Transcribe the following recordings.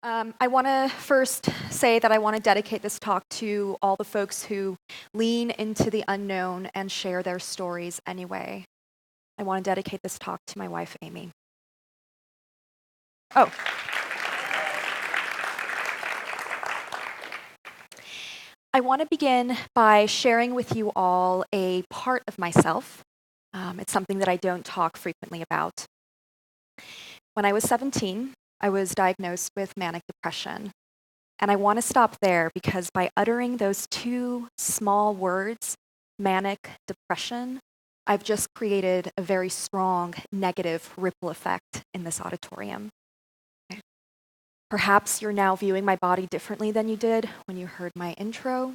I want to first say that I want to dedicate this talk to all the folks who lean into the unknown and share their stories anyway. I want to dedicate this talk to my wife, Amy. Oh. I want to begin by sharing with you all a part of myself. It's something that I don't talk frequently about. When I was 17, I was diagnosed with manic depression. And I want to stop there because by uttering those two small words, manic depression, I've just created a very strong negative ripple effect in this auditorium. Okay. Perhaps you're now viewing my body differently than you did when you heard my intro.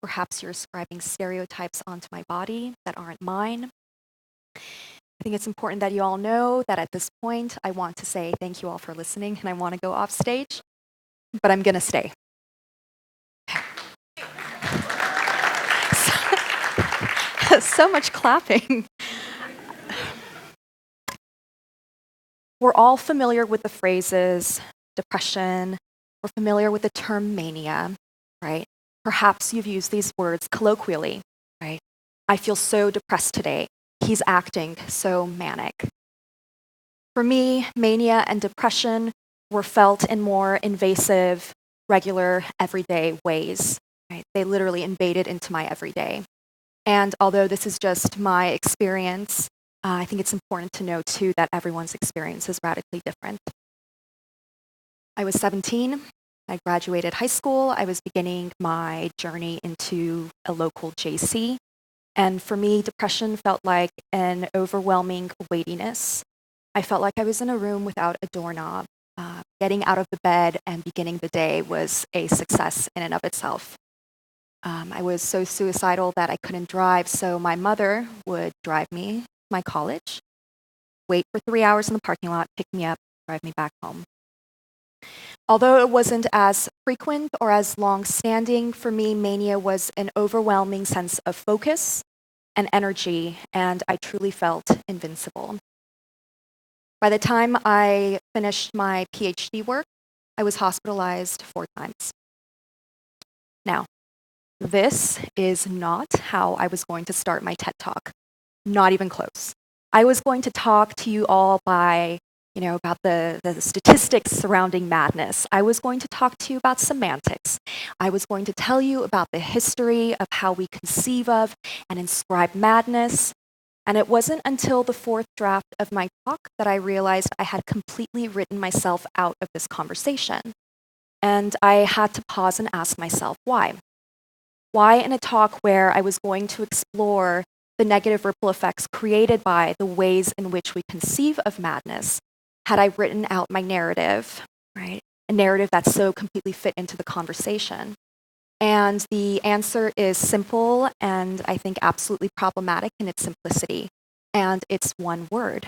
Perhaps you're ascribing stereotypes onto my body that aren't mine. I think it's important that you all know that at this point, I want to say thank you all for listening and I want to go off stage, but I'm going to stay. So much clapping. We're all familiar with the phrases depression. We're familiar with the term mania, right? Perhaps you've used these words colloquially, right? I feel so depressed today. He's acting so manic. For me, mania and depression were felt in more invasive, regular, everyday ways, right? They literally invaded into my everyday. And although this is just my experience, I think it's important to know, too, that everyone's experience is radically different. I was 17. I graduated high school. I was beginning my journey into a local JC. And for me, depression felt like an overwhelming weightiness. I felt like I was in a room without a doorknob. Getting out of the bed and beginning the day was a success in and of itself. I was so suicidal that I couldn't drive, so my mother would drive me to my college, wait for 3 hours in the parking lot, pick me up, drive me back home. Although it wasn't as frequent or as long-standing, for me, mania was an overwhelming sense of focus and energy, and I truly felt invincible. By the time I finished my PhD work, I was hospitalized 4 times. Now, this is not how I was going to start my TED Talk. Not even close. I was going to talk to you all about the statistics surrounding madness. I was going to talk to you about semantics. I was going to tell you about the history of how we conceive of and inscribe madness. And it wasn't until the 4th draft of my talk that I realized I had completely written myself out of this conversation. And I had to pause and ask myself, why? Why in a talk where I was going to explore the negative ripple effects created by the ways in which we conceive of madness had I written out my narrative, right? A narrative that so completely fit into the conversation. And the answer is simple and I think absolutely problematic in its simplicity. And it's one word.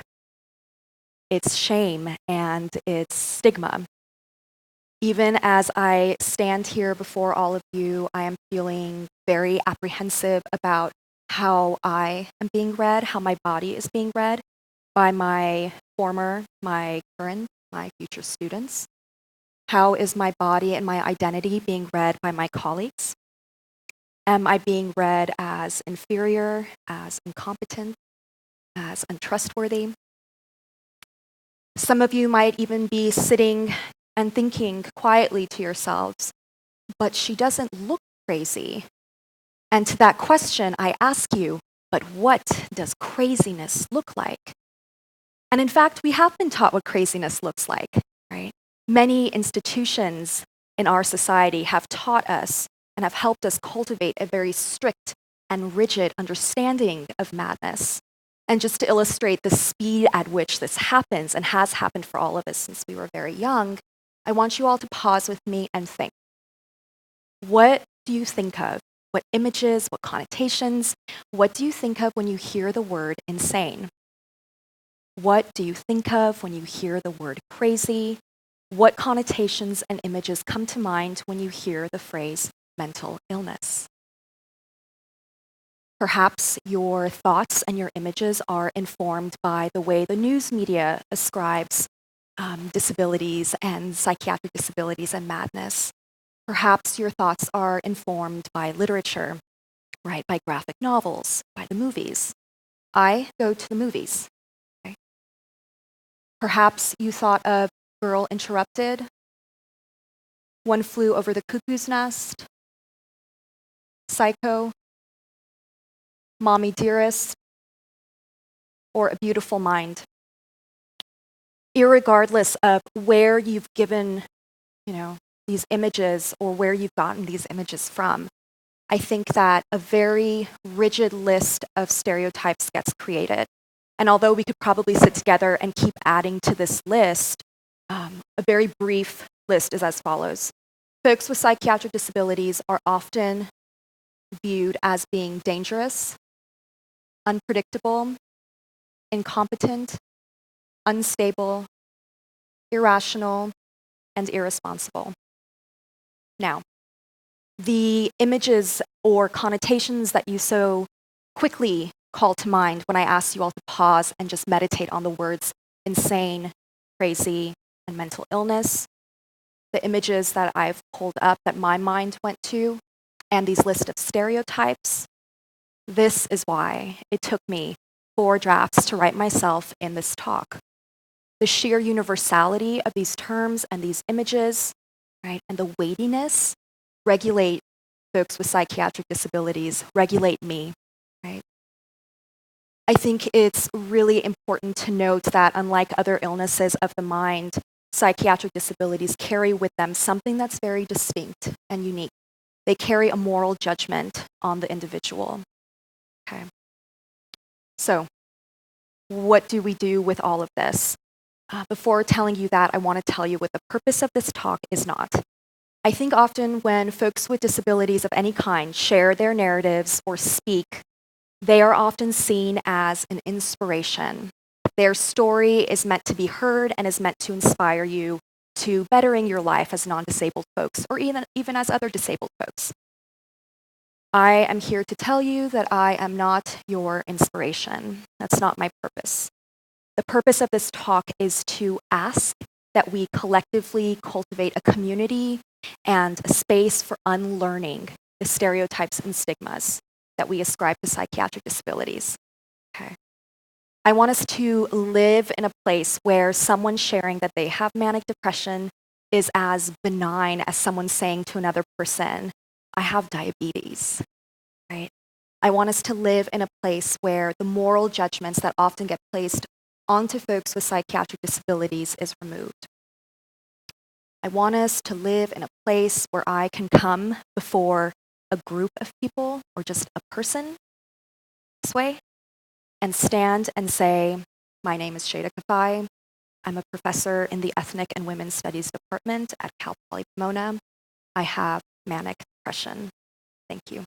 It's shame and it's stigma. Even as I stand here before all of you, I am feeling very apprehensive about how I am being read, how my body is being read by my former, my current, my future students. How is my body and my identity being read by my colleagues? Am I being read as inferior, as incompetent, as untrustworthy? Some of you might even be sitting and thinking quietly to yourselves, but she doesn't look crazy. And to that question, I ask you, but what does craziness look like? And in fact, we have been taught what craziness looks like, right? Many institutions in our society have taught us and have helped us cultivate a very strict and rigid understanding of madness. And just to illustrate the speed at which this happens and has happened for all of us since we were very young, I want you all to pause with me and think. What do you think of? What images, what connotations? What do you think of when you hear the word insane? What do you think of when you hear the word crazy? What connotations and images come to mind when you hear the phrase mental illness? Perhaps your thoughts and your images are informed by the way the news media ascribes disabilities and psychiatric disabilities and madness. Perhaps your thoughts are informed by literature, right? By graphic novels, by the movies. I go to the movies. Okay? Perhaps you thought of Girl Interrupted, One Flew Over the Cuckoo's Nest, Psycho, Mommy Dearest, or A Beautiful Mind. Irregardless of where you've given, these images or where you've gotten these images from, I think that a very rigid list of stereotypes gets created. And although we could probably sit together and keep adding to this list, a very brief list is as follows. Folks with psychiatric disabilities are often viewed as being dangerous, unpredictable, incompetent, unstable, irrational, and irresponsible. Now, the images or connotations that you so quickly call to mind when I ask you all to pause and just meditate on the words insane, crazy, and mental illness, the images that I've pulled up that my mind went to, and these list of stereotypes, this is why it took me 4 drafts to write myself in this talk. The sheer universality of these terms and these images, right, and the weightiness regulate folks with psychiatric disabilities, regulate me, right? I think it's really important to note that unlike other illnesses of the mind, psychiatric disabilities carry with them something that's very distinct and unique. They carry a moral judgment on the individual. Okay. So, what do we do with all of this? Before telling you that, I want to tell you what the purpose of this talk is not. I think often when folks with disabilities of any kind share their narratives or speak, they are often seen as an inspiration. Their story is meant to be heard and is meant to inspire you to bettering your life as non-disabled folks, or even as other disabled folks. I am here to tell you that I am not your inspiration. That's not my purpose. The purpose of this talk is to ask that we collectively cultivate a community and a space for unlearning the stereotypes and stigmas that we ascribe to psychiatric disabilities. Okay. I want us to live in a place where someone sharing that they have manic depression is as benign as someone saying to another person, I have diabetes, right? I want us to live in a place where the moral judgments that often get placed onto folks with psychiatric disabilities is removed. I want us to live in a place where I can come before a group of people or just a person this way and stand and say, my name is ShaydaKafai. I'm a professor in the Ethnic and Women's Studies Department at Cal Poly Pomona. I have manic depression. Thank you.